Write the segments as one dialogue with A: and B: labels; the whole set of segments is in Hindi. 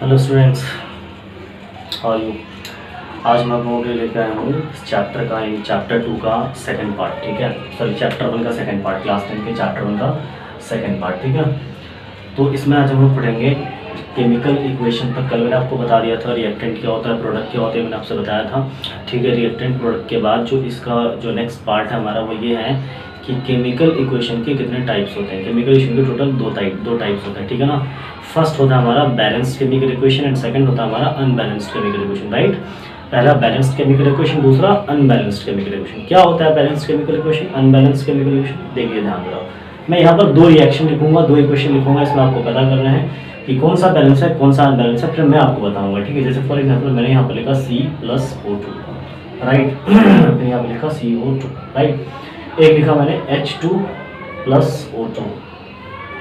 A: Hello students, how are you. आज मैं आप लोगों के लिए लेकर आया हूँ इस चैप्टर का, यानी चैप्टर 2 का सेकंड पार्ट। ठीक है, सॉरी चैप्टर 1 का सेकंड पार्ट, क्लास 10 के चैप्टर 1 का सेकंड पार्ट। ठीक है, तो इसमें आज हम लोग पढ़ेंगे केमिकल इक्वेशन। तक कल मैंने आपको बता दिया था रिएक्टेंट क्या होता है, प्रोडक्ट क्या होते हैं, मैंने आपसे बताया था। ठीक है, रिएक्टेंट प्रोडक्ट के बाद जो इसका जो नेक्स्ट पार्ट है हमारा वो ये है कि केमिकल इक्वेशन के कितने टाइप्स होते हैं। केमिकल इक्वेशन के टोटल दो टाइप्स होते हैं। ठीक है ना, फर्स्ट होता है हमारा balanced chemical equation and second होता है हमारा अनबैलेंस्ड केमिकल इक्वेशन। राइट, पहला बैलेंस्ड केमिकल इक्वेशन, दूसरा अनबैलेंस्ड केमिकल इक्वेशन। क्या होता है balanced chemical equation, unbalanced chemical equation? देखिए ध्यान दो, मैं यहाँ पर दो रिएक्शन लिखूंगा, दो इक्वेशन लिखूंगा, इसमें आपको पता करना है कि कौन सा बैलेंस है कौन सा अनबैलेंस है, फिर मैं आपको बताऊंगा। ठीक है, जैसे फॉर एग्जाम्पल मैंने यहाँ पर लिखा C+O2, राइट, फिर यहाँ पर लिखा CO2, राइट, एक लिखा मैंने H2+O2,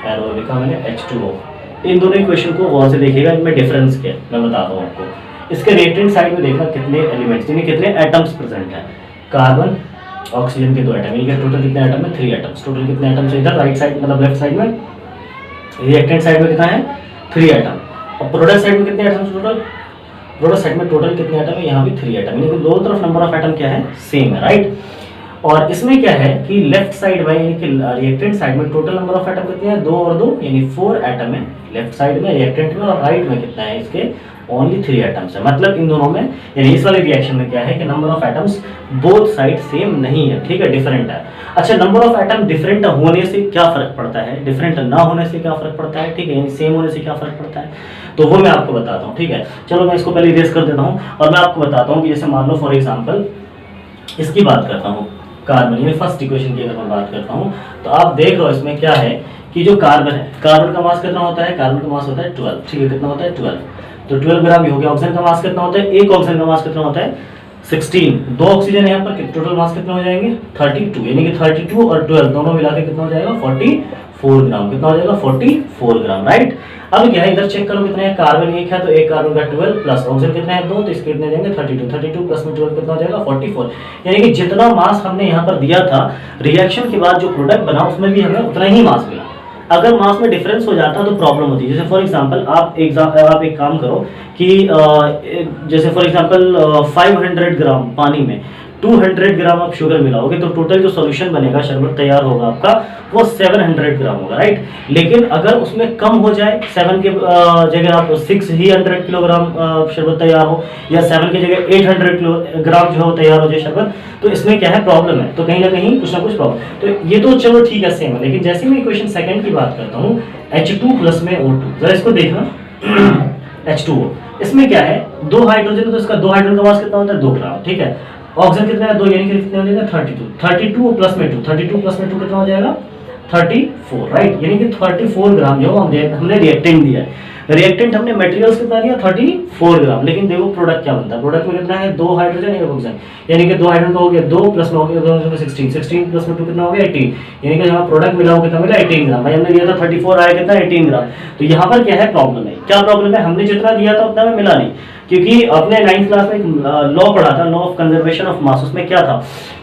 A: और लिखा मैंने H2O। इन दोनों इक्वेशन को गौर से देखिएगा, इनमें डिफरेंस क्या है मैं बताता हूँ आपको। इसके रिएक्टेंट साइड में देखना कितने एलिमेंट्स यानी कितने एटम्स प्रेजेंट हैं। कार्बन ऑक्सीजन के 2 एटम, यानी टोटल कितने एटम है 3 एटम्स। टोटल कितने एटम्स है इधर राइट साइड मतलब लेफ्ट साइड में, रिएक्टेंट साइड में कितना है 3 एटम। और प्रोडक्ट साइड में कितने एटम्स टोटल, प्रोडक्ट साइड में टोटल कितने एटम है, यहाँ भी 3 एटम, यानी कि दोनों तरफ नंबर ऑफ एटम क्या है सेम है। राइट, और इसमें क्या है कि लेफ्ट साइड में यानी कि रिएक्टेंट साइड में टोटल नंबर ऑफ एटम कितने हैं 2 और 2 यानी 4 एटम है लेफ्ट साइड में रिएक्टेंट में, और राइट में कितना है इसके ओनली 3 एटम्स है। मतलब इन दोनों में यानी इस वाले रिएक्शन में क्या है कि number of atoms both side same नहीं है। ठीक है, डिफरेंट है। अच्छा, नंबर ऑफ एटम डिफरेंट होने से क्या फर्क पड़ता है, डिफरेंट ना होने से क्या फर्क पड़ता है, ठीक है, यानी सेम होने से क्या फर्क पड़ता है, तो वो मैं आपको बताता हूँ। ठीक है, चलो मैं इसको पहले इरेज कर देता हूँ और मैं आपको बताता हूँ कि जैसे मान लो फॉर एग्जाम्पल इसकी बात करता हूँ, कार्बन यानी फर्स्ट इक्वेशन की अगर मैं बात करता हूँ तो आप देख रहे हो इसमें क्या है कि जो कार्बन है, कार्बन का मास कितना होता है, कार्बन का मास होता है 12। ठीक है, कितना होता है 12, तो 12 ग्राम ही हो गया। ऑक्सीजन का मास कितना होता है, एक ऑक्सीजन का मास कितना होता है 16। 2 ऑक्सीजन है यहाँ पर, टोटल मास कितना हो जाएंगे 32, यानी कि 32 और 12 दोनों मिला के कितना हो जाएगा 44 ग्राम। कितना हो जाएगा 44 ग्राम। राइट, अब क्या है इधर चेक करो कितने हैं, कार्बन एक है तो एक कार्बन का 12 प्लस ऑक्सीजन कितने हैं 2, तो इसके कितने देंगे 32 प्लस में 12 कितना हो जाएगा 44, यानी कि जितना मास हमने यहाँ पर दिया था रिएक्शन के बाद जो प्रोडक्ट बना उसमें भी हमें उतना ही मास मिला। अगर मास में डिफरेंस हो जाता तो प्रॉब्लम होती है। जैसे फॉर एग्जांपल आप एक काम करो कि जैसे फॉर एग्जांपल 500 ग्राम पानी में 200 ग्राम आप शुगर मिलाओगे तो टोटल जो सॉल्यूशन बनेगा, शरबत तैयार होगा आपका, वो 700 ग्राम होगा। राइट, लेकिन अगर उसमें कम हो जाए 7 के जगह आप 600 किलोग्राम शरबत तैयार हो, या 7 की जगह 800 ग्राम जो है तैयार हो जाए शरबत, तो इसमें क्या है प्रॉब्लम है, तो कहीं ना कहीं कुछ ना कुछ प्रॉब्लम। तो ये तो चलो ठीक है सेम है, लेकिन जैसे मैं इक्वेशन सेकंड की बात करता हूँ H2 प्लस में O2, जरा इसको देखना H2O, इसमें क्या है 2 हाइड्रोजन, तो इसका 2 हाइड्रोजन का मास कितना होता है 2 ग्राम। ठीक है, ऑक्सीजन कितना है 2, यानी कि कितने हो जाएगा 32 प्लस में 2, 32 प्लस में 2 कितना हो जाएगा 34। राइट, यानी कि 34 ग्राम जो हमने रिएक्टेंट दिया है। रिएक्टेंट हमने मटेरियल्स कितना दिया 34 ग्राम, लेकिन देखो प्रोडक्ट क्या बनता है, प्रोडक्ट में कितना है 2 हाइड्रोजन 1 ऑक्सीजन, यानी कि 2 हाइड्रोजन का हो गया 2 प्लस में हो गया 16 प्लस में 2 कितना हो गया 18, यानी कि यहाँ प्रोडक्ट मिला हो कितना मिला 18 ग्राम। भाई हमने दिया था 34 आया कितना 18 ग्राम। तो यहाँ पर क्या है प्रॉब्लम है, क्या प्रॉब्लम है, हमने जितना दिया था उतना में मिला नहीं, क्योंकि अपने 9th क्लास में एक लॉ पढ़ा था, law of conservation of mass. उसमें क्या था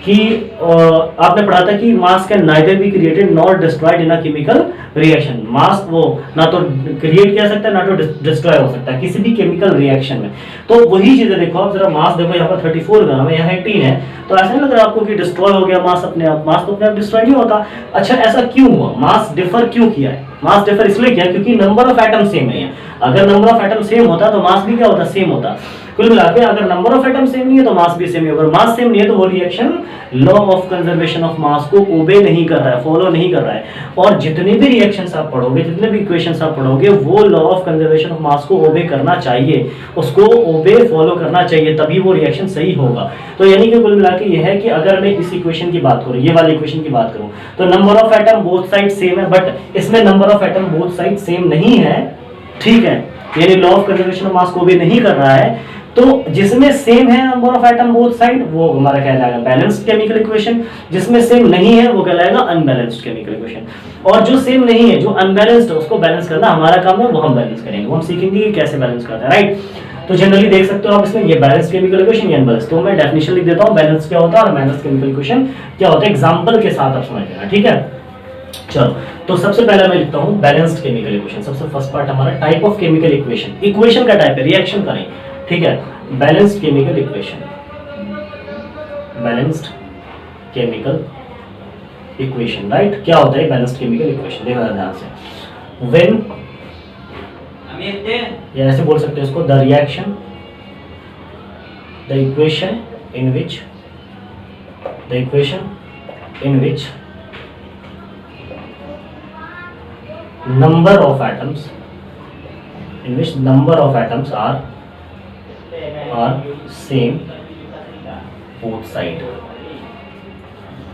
A: कि आपने पढ़ा था कि mass can neither be created nor destroyed in a chemical reaction. Mass वो ना तो क्रिएट किया सकता है ना तो डिस्ट्रॉय हो सकता है किसी भी केमिकल रिएक्शन में। तो वही चीजें देखो आप जरा, मास देखो यहाँ पर 34 ग्राम है, यहाँ 18 है, तो ऐसा नहीं लग रहा आपको कि डिस्ट्रॉय हो गया मास अपने आप, मास तो अपने आप डिस्ट्रॉय नहीं होता। अच्छा, ऐसा क्यों हुआ, मास डिफर क्यों किया है, मास डिफर इसलिए किया क्योंकि नंबर ऑफ एटम सेम है। अगर नंबर ऑफ एटम सेम होता तो मास भी क्या होता सेम होता। कुल मिलाकर अगर नंबर ऑफ एटम सेम नहीं है तो मास भी सेम है, अगर मास सेम नहीं है तो वो reaction law of conservation of mass को ओबे नहीं कर रहा है, फॉलो नहीं कर रहा है। और जितने भी रिएक्शंस आप पढ़ोगे, जितने भी इक्वेशंस आप पढ़ोगे, वो law of conservation of mass को ओबे करना चाहिए, उसको ओबे फॉलो करना चाहिए, तभी वो रिएक्शन सही होगा। तो यानी कि कुल मिलाकर ये है कि अगर मैं इस इक्वेशन की बात करूं, ये वाली इक्वेशन की बात करूं, तो number of atom both side same है, बट इसमें number of atom both side same नहीं है। ठीक है, यानी law of conservation of mass को भी नहीं कर रहा है। तो जिसमें सेम है number of atom both side वो हमारा कहलाएगा बैलेंस्ड केमिकल इक्वेशन, जिसमें सेम नहीं है वो कहलाएगा अनबैलेंस्ड केमिकल इक्वेशन। और जो सेम नहीं है, जो अनबैलेंस्ड है, उसको बैलेंस करना हमारा काम है, वो हम बैलेंस करेंगे, वो हम सीखेंगे कि कैसे बैलेंस करते हैं। राइट, तो जनरली देख सकते हो आप इसमें ये बैलेंस केमिकल इक्वेशन या अनबैलेंस, तो मैं डेफिनेशन लिख देता हूं बैलेंस क्या होता है और बैलेंस केमिकल इक्वेशन क्या होता है, एग्जांपल के साथ आप समझ लेना। ठीक है, चलो, तो सबसे पहले मैं लिखता हूँ बैलेंस्ड केमिकल इक्वेशन। सबसे फर्स्ट पार्ट हमारा type of chemical equation. Equation का टाइप है, रिएक्शन का नहीं, ठीक है। Balanced chemical equation, balanced chemical equation, right. क्या होता है बैलेंस्ड केमिकल इक्वेशन, देखना ध्यान से। व्हेन, या ऐसे बोल सकते हैं इसको, the reaction, the equation in which, the equation in which number of atoms, in which number of atoms are same both side,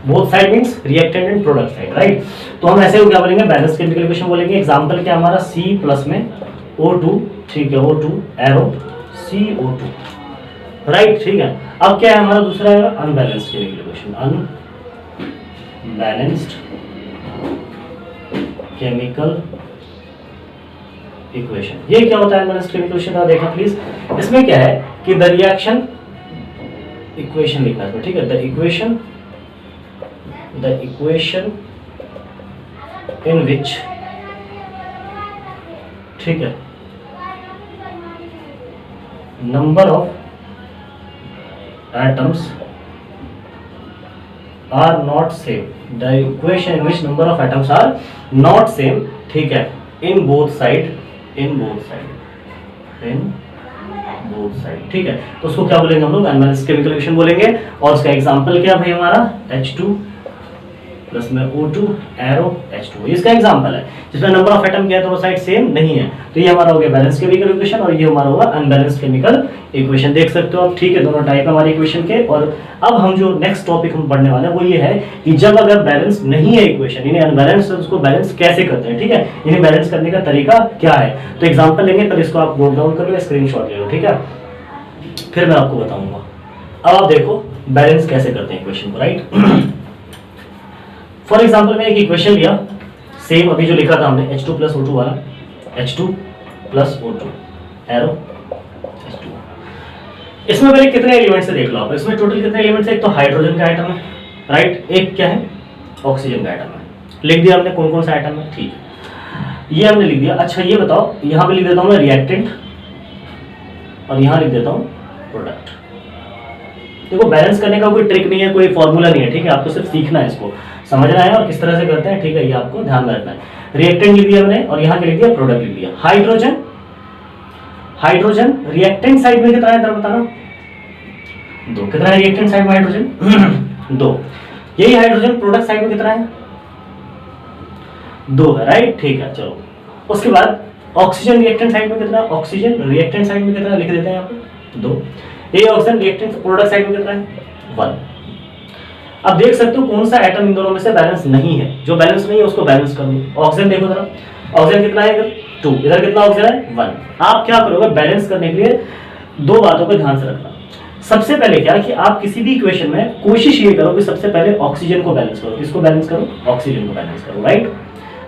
A: both side means reactant and product side, right। तो हम ऐसे क्या बोलेंगे, बैलेंस केमिकल इक्वेशन बोलेंगे। एग्जांपल क्या हमारा, C प्लस में O2, ठीक है, O2 एरो CO2, राइट, ठीक है। अब क्या है हमारा दूसरा है unbalanced chemical equation, unbalanced chemical equation. ये क्या होता है बैलेंस्ड केमिकल इक्वेशन का, देखा प्लीज। इसमें क्या है कि द रिएक्शन, इक्वेशन लिखना है, ठीक है, द इक्वेशन इन विच, ठीक है, number of atoms are not same, the equation in which number of atoms are not same, ठीक है, in both side, in both side, in both side, ठीक है। तो उसको क्या बोलेंगे हम लोग, अनबैलेंस्ड केमिकल इक्वेशन बोलेंगे। और उसका एग्जांपल क्या भाई हमारा, H2 प्लस में O2 एरो H2, इसका एग्जांपल है जिसमें नंबर ऑफ एटम क्या है, दोनों साइड सेम नहीं है। तो ये हमारा हो गया बैलेंस्ड केमिकल इक्वेशन, और ये हमारा होगा अनबैलेंस्ड केमिकल इक्वेशन। देख सकते हो आप, ठीक है, दोनों टाइप है हमारे इक्वेशन के। और अब हम जो नेक्स्ट टॉपिक हम पढ़ने वाले हैं वो ये है कि जब अगर बैलेंस नहीं है इक्वेशन, इन्हें अनबैलेंस, तो उसको बैलेंस कैसे करते हैं, ठीक है, इन्हें बैलेंस करने का तरीका क्या है। तो एग्जाम्पल लेंगे, पर इसको आप नोट डाउन कर लो, स्क्रीनशॉट ले लो, ठीक है, फिर मैं आपको बताऊंगा। अब आप देखो बैलेंस कैसे करते हैं इक्वेशन को, राइट। फॉर एग्जाम्पल मैं एक इक्वेशन लिया, सेम अभी जो लिखा था हमने H2 प्लस O2 वाला, H2 plus O2 arrow H2। इसमें पहले कितने एलिमेंट्स है देख लो आप। इसमें टोटल कितने एलिमेंट्स है, एक तो हाइड्रोजन का आइटम है, राइट, एक क्या है, ऑक्सीजन का आइटम है। लिख दिया हमने कौन कौन सा आइटम है, ठीक है, ये हमने लिख दिया। अच्छा ये बताओ, यहाँ पे लिख देता हूँ मैं रिएक्टेंट, और यहाँ लिख देता हूँ प्रोडक्ट। देखो बैलेंस करने का कोई ट्रिक नहीं है, कोई फॉर्मूला नहीं है, ठीक है, आपको सिर्फ सीखना है, इसको समझना है और किस तरह से करते हैं, ठीक है, ये आपको ध्यान में रखना है। रिएक्टेंट लिख दिया हमने, और यहाँ क्या लिख दिया, प्रोडक्ट लिख दिया। हाइड्रोजन, हाइड्रोजन रिएक्टेंट साइड में कितना है जरा बताना, 2। कितना है रिएक्टेंट साइड में हाइड्रोजन, 2। यही हाइड्रोजन प्रोडक्ट साइड में कितना है, 2 है, राइट, ठीक है। चलो उसके बाद ऑक्सीजन रिएक्टेंट साइड में कितना है, ऑक्सीजन रिएक्टेंट साइड में कितना है, लिख देते हैं यहाँ पे 2। ये ऑक्सीजन रिएक्टेंट प्रोडक्ट साइड में कितना है, 1। अब देख सकते हो कौन सा एटम इन दोनों में से बैलेंस नहीं है। जो बैलेंस नहीं है उसको बैलेंस कर लो। ऑक्सीजन देखो जरा, ऑक्सीजन कितना है इधर, 2, इधर कितना ऑक्सीजन है, 1। आप क्या करोगे बैलेंस करने के लिए, 2 बातों को ध्यान से रखना। सबसे पहले क्या कि आप किसी भी इक्वेशन में कोशिश ये करो कि सबसे पहले ऑक्सीजन को बैलेंस करो। किसको बैलेंस करो, ऑक्सीजन को बैलेंस करो, राइट।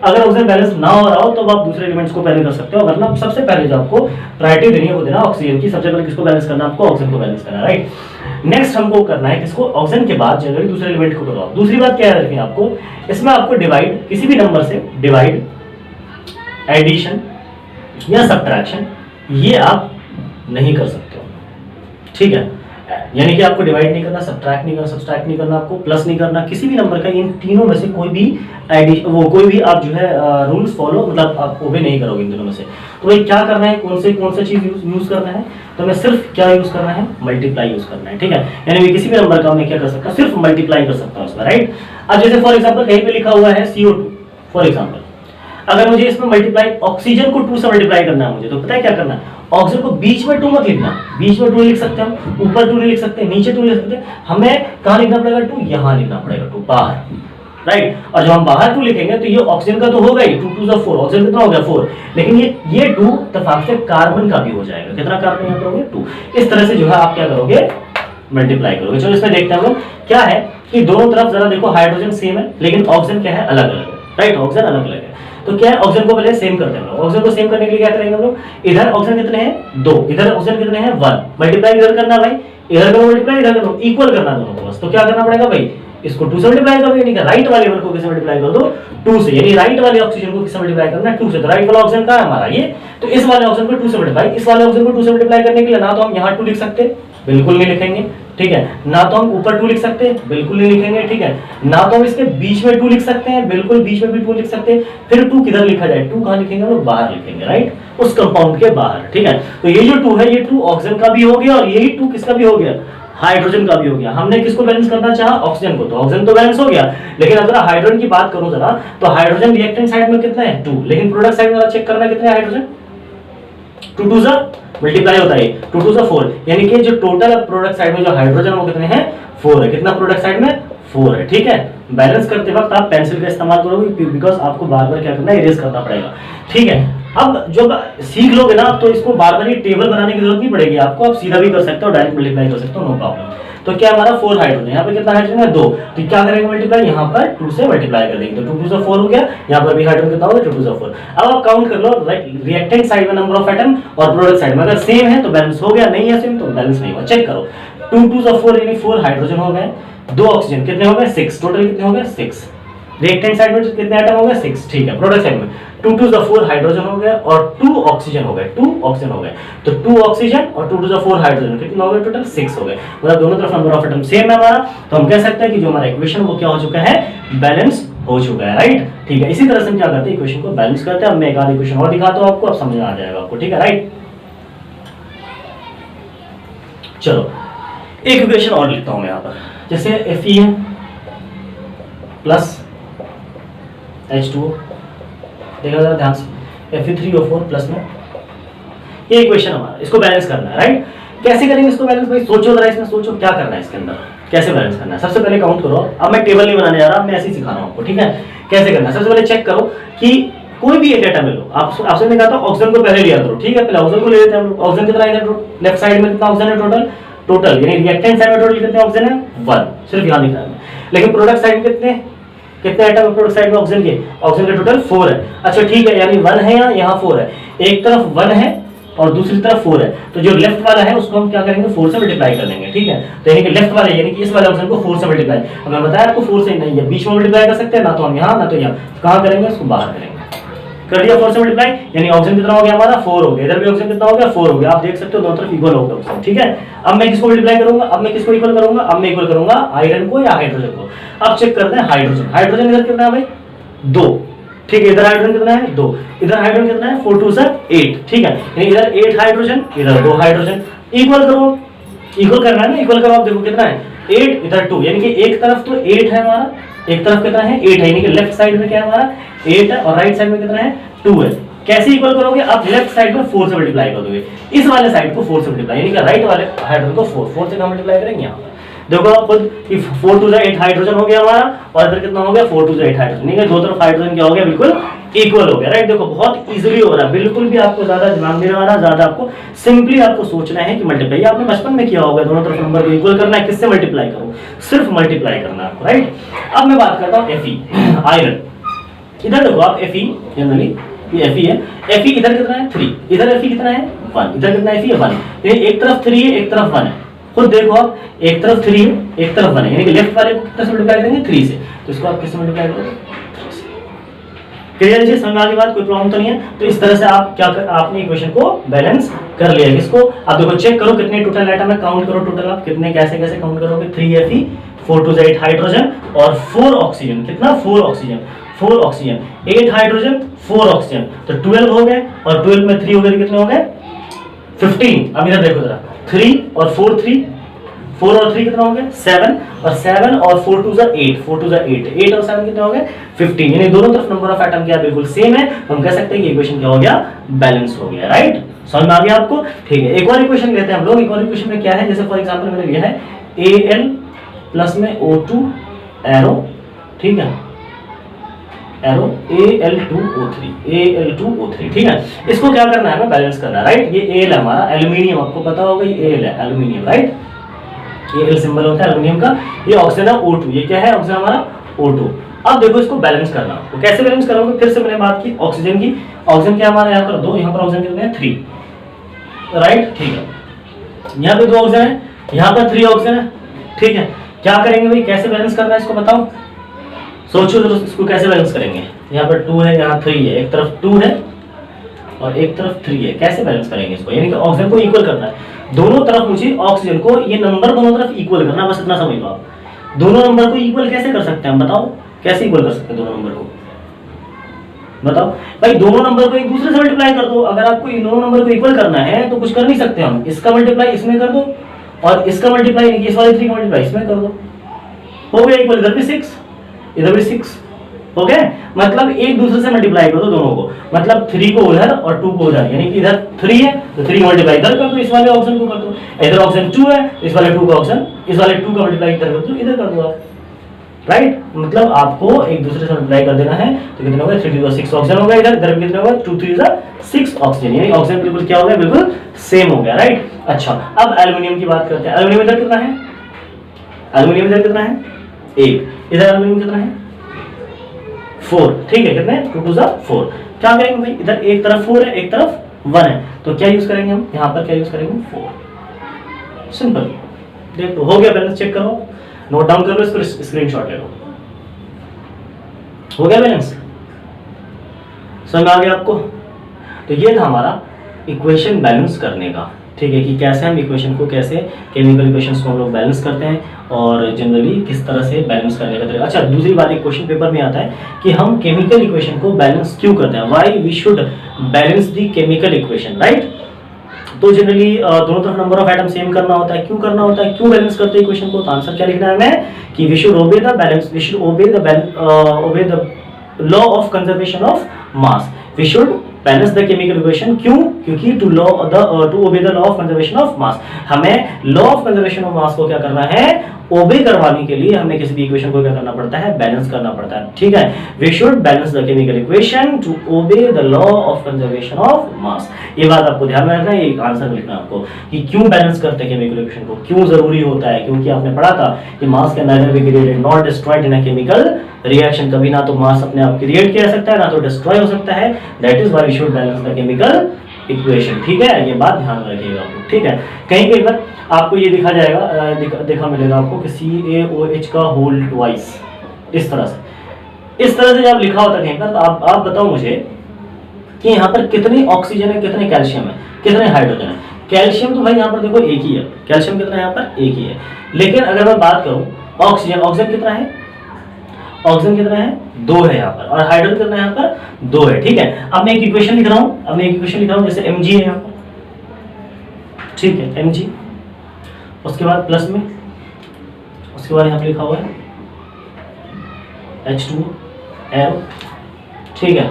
A: अगर ऑक्सीजन बैलेंस ना हो रहा हो तो आप दूसरे एलिमेंट्स को पहले कर सकते हो, वरना सबसे पहले जो आपको प्रायोरिटी देनी है वो देना ऑक्सीजन की। सबसे पहले किसको बैलेंस करना है, आपको ऑक्सीजन को बैलेंस करना है, राइट। नेक्स्ट हमको करना है किसको, ऑक्सीजन के बाद जनरली दूसरे एलिमेंट को करो। दूसरी बात क्या है आपको, इसमें आपको डिवाइड, किसी भी नंबर से डिवाइड, एडिशन या सब्ट्रैक्शन ये आप नहीं कर सकते हो, ठीक है। यानी कि आपको डिवाइड नहीं करना, सब्ट्रैक्ट नहीं करना, सब्ट्रैक्ट नहीं करना, आपको प्लस नहीं करना, किसी भी नंबर का इन तीनों में से कोई भी कोई भी आप जो है रूल्स फॉलो, मतलब आप ओबे नहीं करोगे इन दोनों में से। तो भाई क्या करना है, कौन सा चीज यूज करना है, तो मैं सिर्फ क्या यूज करना है, मल्टीप्लाई यूज करना है, ठीक है। यानी किसी भी नंबर का मैं क्या कर सकता हूँ, सिर्फ मल्टीप्लाई कर सकता हूँ उसमें, राइट। अब जैसे फॉर एग्जाम्पल कहीं पे लिखा हुआ है CO2 फॉर एग्जाम्पल, अगर मुझे इसमें मल्टीप्लाई ऑक्सीजन को 2 से मल्टीप्लाई करना है मुझे, तो पता है क्या करना है, ऑक्सीजन को बीच में 2 मत लिखना, बीच में 2 लिख सकते हैं हम, ऊपर 2 लिख सकते हैं, नीचे 2 लिख सकते हैं। हमें कहाँ लिखना पड़ेगा 2, यहाँ लिखना पड़ेगा 2 बाहर, राइट। और जब हम बाहर 2 लिखेंगे तो ये ऑक्सीजन का तो होगा ही, 2 2 4, ऑक्सीजन कितना हो गया 4, लेकिन ये 2 इत्तेफाक से कार्बन का भी हो जाएगा। कितना कार्बन यहाँ पर हो गया 2। इस तरह से जो है आप क्या करोगे, मल्टीप्लाई करोगे। चलो इसमें देखते हैं हम लोग क्या है कि दोनों तरफ जरा देखो हाइड्रोजन सेम है लेकिन ऑक्सीजन क्या है, अलग अलग है, राइट। ऑक्सीजन अलग अलग है, तो क्या है ऑक्सीजन को पहले सेम करते हैं हम लोग। ऑक्सीजन को सेम करने के लिए क्या करेंगे हम लोग, इधर ऑक्सीजन कितने हैं 2, इधर ऑक्सीजन कितने हैं 1, मल्टीप्लाई इधर करना भाई, इधर करो मल्टीप्लाई, इधर करो, इक्वल करना दोनों को बस। तो क्या करना पड़ेगा भाई, इसको 2 से मल्टीप्लाई करो, यानी कि राइट वाले वन को किससे मल्टीप्लाई कर दो 2 से, यानी राइट वाले ऑक्सीजन को किससे मल्टीप्लाई करना है 2 से। तो राइट वाला ऑक्सीजन कहां है हमारा ये, तो इस वाले ऑक्सीजन को 2 से मल्टीप्लाई, इस वाले ऑक्सीजन को 2 से मल्टीप्लाई करने के लिए ना तो हम यहाँ 2 लिख सकते, बिल्कुल नहीं लिखेंगे, ठीक है, ना तो हम ऊपर 2 लिख सकते हैं, बिल्कुल नहीं लिखेंगे, ठीक है, ना तो हम इसके बीच में 2 लिख सकते हैं, बिल्कुल बीच में भी 2 लिख सकते हैं। फिर 2 किधर लिखा जाए, 2 कहां लिखेंगे हम लोग, बाहर लिखेंगे, राइट, उस कंपाउंड के बाहर, ठीक है। तो ये जो 2 है ये 2 ऑक्सीजन का भी हो गया और यही 2 किसका भी हो गया, हाइड्रोजन का भी हो गया। हमने किसको बैलेंस करना चाहा, ऑक्सीजन को, तो ऑक्सीजन तो बैलेंस हो गया। लेकिन अगर हाइड्रोजन की बात करूं जरा, तो हाइड्रोजन रिएक्टेंट साइड में कितना है 2, लेकिन प्रोडक्ट साइड में चेक करना कितना है हाइड्रोजन, 2 2 जा मल्टीप्लाई होता है 2 2 जा 4, यानी कि जो टोटल प्रोडक्ट साइड में जो हाइड्रोजन वो कितने हैं 4 है। कितना प्रोडक्ट साइड में 4 है, ठीक है। बैलेंस करते वक्त आप पेंसिल का इस्तेमाल करोगे बिकॉज आपको बार बार क्या करना है, इरेज करना पड़ेगा, ठीक है। अब जब सीख लोगे ना तो इसको बार बार ये टेबल बनाने की जरूरत नहीं पड़ेगी आपको, आप सीधा भी कर सकते हो, डायरेक्ट मल्टीप्लाई कर सकते हो, नो प्रॉब्लम। तो क्या हमारा 4 हाइड्रोजन, यहाँ पे कितना हाइड्रोजन है 2, तो क्या करेंगे मल्टीप्लाई, यहाँ पर 2 से मल्टीप्लाई कर देंगे, तो 2 2 से 4 हो गया, यहाँ पर भी हाइड्रोजन कितना होगा 2 2 से 4। अब आप काउंट कर लो रिएक्टेंट साइड में नंबर ऑफ एटम और प्रोडक्ट साइड में, अगर सेम है तो बैलेंस हो गया, नहीं है सेम तो बैलेंस नहीं हुआ। चेक करो 2 2 से 4 यानी 4 हाइड्रोजन हो गए, 2 ऑक्सीजन, कितने हो गए 6, टोटल कितने हो गए 6। रिएक्टेंट साइड में कितने एटम हो गए 6, ठीक है। प्रोडक्ट साइड में 2 2 से 4 हाइड्रोजन हो गए और 2 ऑक्सीजन हो गए, 2 ऑक्सीजन हो गए, तो 2 ऑक्सीजन और 2 2 से 4 हाइड्रोजन कितना हो गया टोटल 6 हो गए, मतलब दोनों तरफ नंबर ऑफ एटम सेम है हमारा। तो हम कह सकते हैं कि जो हमारा इक्वेशन वो क्या हो चुका है, बैलेंस हो चुका है, राइट, ठीक है। इसी तरह से हम क्या करते हैं, इक्वेशन को बैलेंस करते हैं। अब मैं एक आध इक्वेशन और दिखाता हूं आपको, अब समझ आ जाएगा आपको, ठीक है, राइट। चलो एक इक्वेशन और लिखता हूं मैं यहाँ पर, जैसे Fe प्लस H2O, देखा जरा ध्यान से, Fe3O4 प्लस में, ये इक्वेशन हमारा, इसको बैलेंस करना है, राइट। कैसे करेंगे इसको बैलेंस, भाई सोचो जरा, इसमें सोचो क्या करना है इसके अंदर, कैसे बैलेंस करना है। सबसे पहले काउंट करो, अब मैं टेबल नहीं बनाने जा रहा, मैं ऐसे ही सिखा रहा हूं आपको, ठीक है। कैसे करना है, सबसे पहले चेक करो कि कोई भी एक एटम ले लो, आपसे मैं कहता हूं ऑक्सीजन को पहले लिया करो, ठीक है, पहले ऑक्सीजन को ले लेते हैं हम लोग। ऑक्सीजन कितना है लेफ्ट साइड में, कितना ऑक्सीजन है टोटल यानी रिएक्टेंट साइड में टोटल कितने ऑक्सीजन है 1, सिर्फ यहां लिखा है। लेकिन प्रोडक्ट साइड में कितने एटम प्रोडक्ट साइड में ऑक्सीजन के टोटल 4 है। अच्छा ठीक है, यानी 1 है यहाँ 4 है, एक तरफ 1 है और दूसरी तरफ 4 है, तो जो लेफ्ट वाला है उसको हम क्या करेंगे 4 से मल्टीप्लाई कर देंगे, ठीक है। तो यानी कि लेफ्ट वाले यानी कि इस वाले ऑप्शन को 4 से मल्टीप्लाई, हमें बताया आपको 4 से नहीं है, बीच में मल्टीप्लाई कर सकते हैं, ना तो हम यहाँ ना तो यहाँ, कहाँ करेंगे उसको बाहर करेंगे। कर दिया 4 से मल्टीप्लाई, यानी ऑक्सीजन कितना हो गया हमारा 4 हो गया, इधर भी ऑक्सीजन कितना हो गया 4 हो गया। आप देख सकते हो दोनों तरफ इक्वल हो गया ऑक्सीजन, ठीक है। अब मैं किसको मल्टीप्लाई करूंगा, अब मैं किसको इक्वल करूंगा, अब मैं इक्वल करूंगा आयरन को या हाइड्रोजन को। अब चेक करते हैं हाइड्रोजन इधर कितना है भाई 2, ठीक है, इधर हाइड्रोजन कितना है 2, इधर हाइड्रोजन कितना है 4 2 से 8, ठीक है, यानी इधर 8 हाइड्रोजन इधर 2 हाइड्रोजन, इक्वल करो, इक्वल करना है ना, इक्वल करो। आप देखो कितना है 8 इधर 2, यानी कि एक तरफ तो 8 है हमारा, एक तरफ कितना है 8 है, यानी कि लेफ्ट साइड में क्या है हमारा 8 है और राइट साइड में कितना है 2 है। कैसे इक्वल करोगे, आप लेफ्ट साइड को 4 से मल्टीप्लाई कर दोगे, इस वाले साइड को 4 से मल्टीप्लाई, यानी कि राइट वाले हाइड्रोजन को 4 से मल्टीप्लाई करेंगे। यहाँ देखो आप खुद कि 4 2 8 हाइड्रोजन हो गया हमारा और इधर कितना हो गया 4 2 8 हाइड्रोजन, नहीं है, दो तरफ हाइड्रोजन क्या हो गया बिल्कुल इक्वल हो गया, राइट। देखो बहुत इजीली हो रहा है, बिल्कुल भी आपको ज्यादा दिमाग नहीं लगाना, ज्यादा आपको सिंपली आपको सोचना है कि मल्टीप्लाई, आपने बचपन में किया होगा, दोनों तरफ नंबर को इक्वल करना है, किससे मल्टीप्लाई करो, सिर्फ मल्टीप्लाई करना है आपको, राइट। अब मैं बात करता हूँ Fe आयरन, इधर देखो आप Fe जनरली ये Fe है, Fe इधर कितना है 3, इधर Fe कितना है 1, इधर कितना है Fe 1, यानी एक तरफ 3 है एक तरफ 1 है, खुद देखो आप एक तरफ 3 है एक तरफ 1 है, यानी कि लेफ्ट वाले को कितना से मल्टीप्लाई करेंगे 3 से, तो इसको आप किससे मल्टीप्लाई करोगे 3 से। क्लियर है जी, समझ आगे बात, कोई प्रॉब्लम तो नहीं है। तो इस तरह से आप क्या आपने इक्वेशन को बैलेंस कर लिया। इसको आप देखो चेक करो कितने टोटल एटम है, काउंट करो टोटल आप कितने कैसे कैसे काउंट करोगे, 3 Fe 4 2 8 हाइड्रोजन और 4 ऑक्सीजन, कितना 4 ऑक्सीजन 8 हाइड्रोजन 4 ऑक्सीजन, तो 12 हो गए और 12 में 3 हो गए, कितने हो गए 15। अब इधर देखो जरा 3 और 4 3, 4 और 3 कितना हो गया 7, और 7 और 4 2 8, 4 2 8, 8 और 7 कितने हो गए 15, यानी दोनों तरफ नंबर ऑफ एटम क्या बिल्कुल सेम है, हम कह सकते हैं कि इक्वेशन क्या हो गया बैलेंस हो गया, राइट। समझ में आ गया आपको, ठीक है। एक और इक्वेशन लेते हैं हम लोग, एक और इक्वेशन में क्या है, जैसे फॉर एग्जांपल मैंने लिया है Al प्लस में O2 एरो, ठीक है, एरो Al2O3, ठीक है। इसको क्या करना है हमें बैलेंस करना है, राइट। ये Al है हमारा एल्यूमिनियम, आपको पता होगा ये Al है एल्यूमिनियम, राइट, ये L सिंबल होता है एल्यूमिनियम का। ये ऑक्सीजन है O2, ये क्या है ऑक्सीजन हमारा O2। अब देखो इसको बैलेंस करना, तो कैसे बैलेंस करोगे, फिर से मैंने बात की ऑक्सीजन की, ऑक्सीजन क्या हमारा यहाँ पर 2, यहाँ पर ऑक्सीजन कितने हैं 3, राइट, ठीक है। यहाँ पे 2 ऑक्सीजन है, यहाँ पर 3 ऑक्सीजन है, ठीक है। क्या करेंगे भाई, कैसे बैलेंस करना है इसको बताओ, सोचो तो इसको कैसे बैलेंस करेंगे। यहाँ पर 2 है, यहाँ 3 है, एक तरफ 2 है और एक तरफ 3 है, कैसे बैलेंस करेंगे इसको, यानी कि ऑक्सीजन को इक्वल करना है दोनों तरफ, मुझे ऑक्सीजन को ये नंबर दोनों तरफ इक्वल करना, बस इतना समझ लो आप। दोनों नंबर को इक्वल कैसे कर सकते हैं हम बताओ, कैसे इक्वल कर सकते हैं दोनों नंबर को बताओ भाई। दोनों नंबर को एक दूसरे से मल्टीप्लाई कर दो, अगर आपको इन दोनों नंबर को इक्वल करना है तो कुछ कर नहीं सकते हम, इसका मल्टीप्लाई इसमें कर दो और इसका मल्टीप्लाई इस वाले 3 का मल्टीप्लाई इसमें कर दो, हो गया इक्वल। इधर भी 6 इधर भी 6 हो गया, मतलब एक दूसरे से मल्टीप्लाई कर दो दोनों को, मतलब 3 को उधर और 2 को उधर, यानी कि इधर 3 है तो 3 मल्टीप्लाई इधर कर दो, इस वाले ऑप्शन को कर दो, इधर ऑप्शन 2 है इस वाले 2 का ऑप्शन, इस वाले 2 का मल्टीप्लाई इधर कर दो, इधर कर दो आप, राइट। मतलब आपको एक दूसरे से मल्टीप्लाई कर देना है, तो कितने हो गए 3 to 6 ऑक्सीजन हो गया, इधर भी कितने हो गए 2 3 6 ऑक्सीजन, यानी ऑक्सीजन बिल्कुल क्या हो गया, बिल्कुल सेम हो गया, राइट। अच्छा अब एल्युमिनियम की बात करते हैं, एल्युमिनियम इधर कितना है, एल्युमिनियम इधर कितना है 1, इधर एल्युमिनियम कितना है 4, ठीक है, कितने 2 2 4। क्या करेंगे भाई, इधर एक तरफ 4 है एक तरफ 1 है, तो क्या यूज करेंगे हम यहाँ पर, क्या यूज करेंगे 4, सिंपल। देखो हो गया बैलेंस, चेक करो, नोट डाउन कर लो, इसको स्क्रीनशॉट ले लो, हो गया बैलेंस, समझ आ गया आपको। तो ये था हमारा इक्वेशन बैलेंस करने का, ठीक है, कि कैसे हम इक्वेशन को, कैसे केमिकल इक्वेशंस को हम लोग बैलेंस करते हैं और जनरली किस तरह से बैलेंस करने का तरीका। अच्छा दूसरी बात, एक क्वेश्चन पेपर में आता है कि हम केमिकल इक्वेशन को बैलेंस क्यों करते हैं, why we should balance the chemical equation, right. तो जनरली दोनों तरफ नंबर ऑफ एटम सेम करना होता है, क्यों करना होता है, क्यों बैलेंस करते हैं इक्वेशन को, तो आंसर क्या लिखना है हमें कि we should obey the balance, we should obey the law of conservation of mass, we should balance the chemical equation, क्यों, क्योंकि to obey the law of conservation of mass, हमें law of conservation of mass को क्या करना है, ओबे करवाने के लिए हमें किसी भी इक्वेशन को क्या करना पड़ता है, बैलेंस करना पड़ता है, ठीक है। We should balance the chemical equation to obey the law of conservation of mass, ये बात आपको ध्यान में रखना है, ये आंसर लिखना है आपको कि क्यों बैलेंस करते हैं केमिकल इक्वेशन को, क्यों जरूरी होता है, क्योंकि आपने पढ़ा था कि mass can neither be created not destroyed in a chemical reaction, कभी ना तो मास अपने आप क्रिएट किया जा सकता है ना तो डिस्ट्रॉय हो सकता है, that is why we should balance the chemical equation, ठीक है, ये बात ध्यान में रखिएगा आपको, ठीक है। कहीं कहीं पर आपको ये दिखा जाएगा, देखा मिलेगा आपको कि CaOH का होल ट्वाइस, इस तरह से जब लिखा होता है कहीं पर, तो आप बताओ मुझे कि यहाँ पर कितनी ऑक्सीजन है, कितने कैल्शियम है, कितने हाइड्रोजन है। कैल्शियम तो भाई यहाँ पर देखो एक ही है, कैल्शियम कितना है यहाँ पर एक ही है, लेकिन अगर मैं बात करूँ ऑक्सीजन, ऑक्सीजन कितना है, ऑक्सीजन कितना है 2 है यहाँ पर, और हाइड्रोजन कितना है यहाँ पर 2 है, ठीक है। अब मैं एक इक्वेशन लिख रहा हूँ, जैसे Mg है यहाँ पर, ठीक है Mg, उसके बाद प्लस में, उसके बाद यहाँ पे लिखा हुआ है H2 एरो, ठीक है,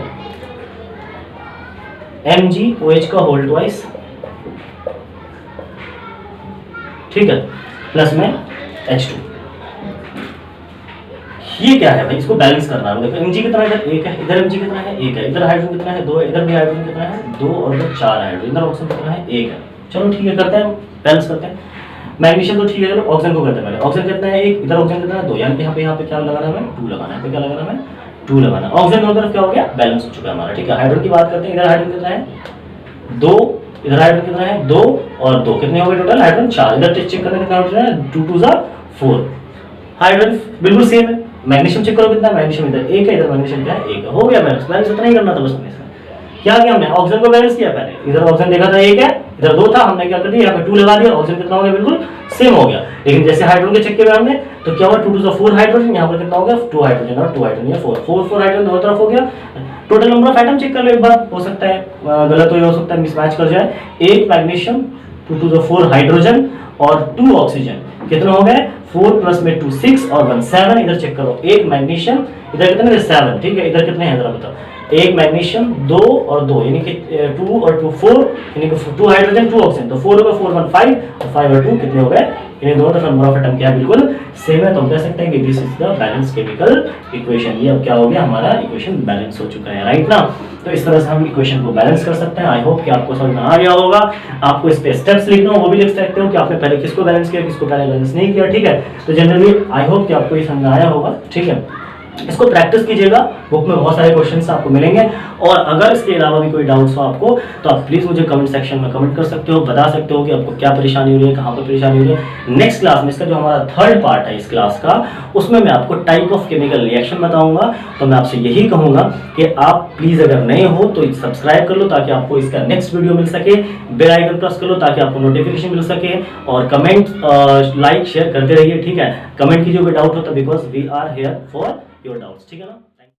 A: MgOH का होल ट्वाइस, ठीक है, प्लस में H2, ये क्या है भाई, इसको बैलेंस करना है। देखो Mg कितना है, इधर 1 है, इधर Mg कितना है 1 है, इधर हाइड्रोजन कितना है 2 है, इधर भी हाइड्रोजन कितना है 2 और इधर 4 हाइड्रोजन, इधर ऑक्सीजन कितना है 1 है। चलो ठीक है, करते हैं बैलेंस करते हैं। मैग्नीशियम तो ठीक है, चलो ऑक्सीजन को करते हैं पहले। ऑक्सीजन कितना है 1, इधर ऑक्सीजन कितना है 2, यानी कि यहाँ पे क्या लगाना है, 2 लगाना है, क्या लगाना है 2 लगाना है। ऑक्सीजन दोनों तरफ क्या हो गया, बैलेंस हो चुका है हमारा, ठीक है। हाइड्रोजन की बात करते हैं, इधर हाइड्रोजन कितना है 2, इधर हाइड्रोजन कितना है 2 और 2, कितने हो गए टोटल हाइड्रोजन 4, इधर चेक करना कितना हाइड्रोजन है 2 2 4, हाइड्रोजन बिल्कुल सेम है। मैग्नीशियम चेक करो कितना, मैग्नीशियम इधर 1 है, इधर मैग्नीशियम क्या है 1 है, हो गया बैलेंस। बैलेंस इतना ही करना था बस हमें। क्या किया हमने, ऑक्सीजन को बैलेंस किया पहले, इधर ऑक्सीजन देखा था 1 है, इधर 2 था, हमने क्या कर दिया यहाँ पे 2 लगा दिया, ऑक्सीजन कितना हो गया बिल्कुल सेम हो गया। लेकिन जैसे हाइड्रोजन के चेक किया हमने तो क्या हुआ 2 2 4 हाइड्रोजन, यहाँ पर कितना हो गया 2 हाइड्रोजन और 2 हाइड्रोजन, ये 4 हाइड्रोजन दोनों तरफ हो गया। Total number of atom check कर लो एक बार, हो सकता है गलत हो सकता है, मिसमैच कर जाए। 1 मैग्नीशियम 2 2 4 हाइड्रोजन और 2 ऑक्सीजन, कितना हो गया 4 प्लस में 2 6 और 1 7, इधर चेक करो 1 मैग्नीशियम, इधर कितने 7, ठीक है, इधर कितने हैं जरा बताओ, 1 मैग्नीशियम 2 और 2 यानी कि 2 और 2 4, यानी कि 2 हाइड्रोजन 2 ऑक्सीजन, तो 4 होगा 4 1 5 और 5 और 2 कितने हो गए, यानी दोनों तरफ नंबर ऑफ एटम क्या है बिल्कुल सेम है। तो हम कह सकते हैं कि this is the balance chemical equation. ये अब क्या हो गया, हमारा इक्वेशन बैलेंस हो चुका है, राइट ना। तो इस तरह से हम इक्वेशन को बैलेंस कर सकते हैं। आई होप कि आपको समझ में आ गया होगा। आपको इस पे स्टेप्स लिखना हो वो भी लिख सकते हो कि आपने पहले किसको बैलेंस किया, किसको पहले बैलेंस नहीं किया, ठीक है। तो जनरली आई होप कि आपको ये समझ में आया होगा, ठीक है। इसको प्रैक्टिस कीजिएगा, बुक में बहुत सारे क्वेश्चंस आपको मिलेंगे। और अगर इसके अलावा भी कोई डाउट्स हो आपको तो आप प्लीज़ मुझे कमेंट सेक्शन में कमेंट कर सकते हो, बता सकते हो कि आपको क्या परेशानी हो रही है, कहाँ पर परेशानी हो रही है। नेक्स्ट क्लास में इसका जो हमारा थर्ड पार्ट है इस क्लास का, उसमें मैं आपको टाइप ऑफ केमिकल रिएक्शन बताऊंगा। तो मैं आपसे यही कहूँगा कि आप प्लीज़ अगर नए हो तो सब्सक्राइब कर लो ताकि आपको इसका नेक्स्ट वीडियो मिल सके, बेल आइकन प्रेस कर लो ताकि आपको नोटिफिकेशन मिल सके, और कमेंट लाइक शेयर करते रहिए, ठीक है। कमेंट कीजिए कोई डाउट हो तो, because we are here for your doubts, ठीक है ना।